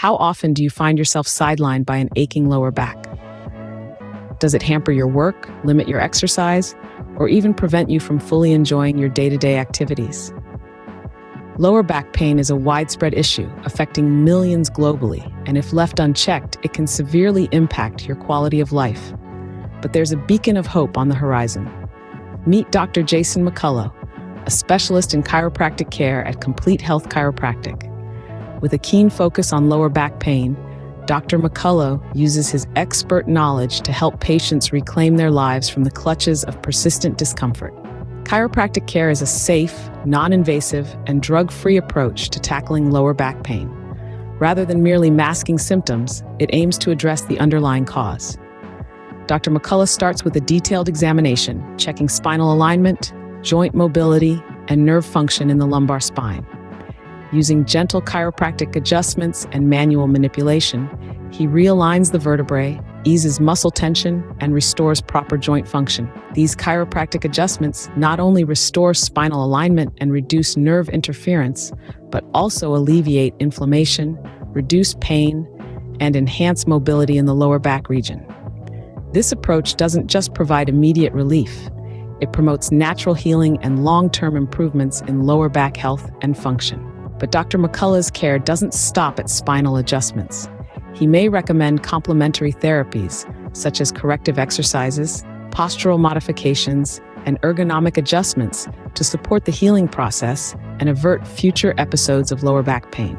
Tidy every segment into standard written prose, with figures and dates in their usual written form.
How often do you find yourself sidelined by an aching lower back? Does it hamper your work, limit your exercise, or even prevent you from fully enjoying your day-to-day activities? Lower back pain is a widespread issue affecting millions globally, and if left unchecked, it can severely impact your quality of life. But there's a beacon of hope on the horizon. Meet Dr. Jason McCullough, a specialist in chiropractic care at Complete Health Chiropractic. With a keen focus on lower back pain, Dr. McCullough uses his expert knowledge to help patients reclaim their lives from the clutches of persistent discomfort. Chiropractic care is a safe, non-invasive, and drug-free approach to tackling lower back pain. Rather than merely masking symptoms, it aims to address the underlying cause. Dr. McCullough starts with a detailed examination, checking spinal alignment, joint mobility, and nerve function in the lumbar spine. Using gentle chiropractic adjustments and manual manipulation, he realigns the vertebrae, eases muscle tension, and restores proper joint function. These chiropractic adjustments not only restore spinal alignment and reduce nerve interference, but also alleviate inflammation, reduce pain, and enhance mobility in the lower back region. This approach doesn't just provide immediate relief. It promotes natural healing and long-term improvements in lower back health and function. But Dr. McCullough's care doesn't stop at spinal adjustments. He may recommend complementary therapies, such as corrective exercises, postural modifications, and ergonomic adjustments to support the healing process and avert future episodes of lower back pain.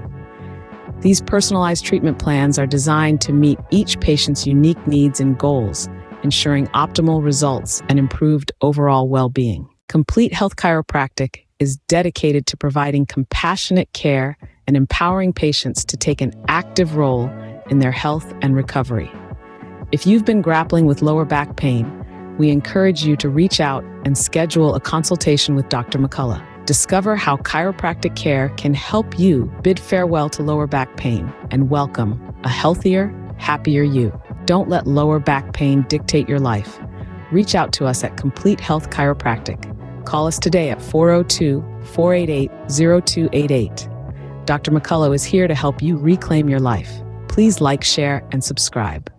These personalized treatment plans are designed to meet each patient's unique needs and goals, ensuring optimal results and improved overall well-being. Complete Health Chiropractic is dedicated to providing compassionate care and empowering patients to take an active role in their health and recovery. If you've been grappling with lower back pain, we encourage you to reach out and schedule a consultation with Dr. McCullough. Discover how chiropractic care can help you bid farewell to lower back pain and welcome a healthier, happier you. Don't let lower back pain dictate your life. Reach out to us at Complete Health Chiropractic. Call us today at 402-488-0288. Dr. McCullough is here to help you reclaim your life. Please like, share, and subscribe.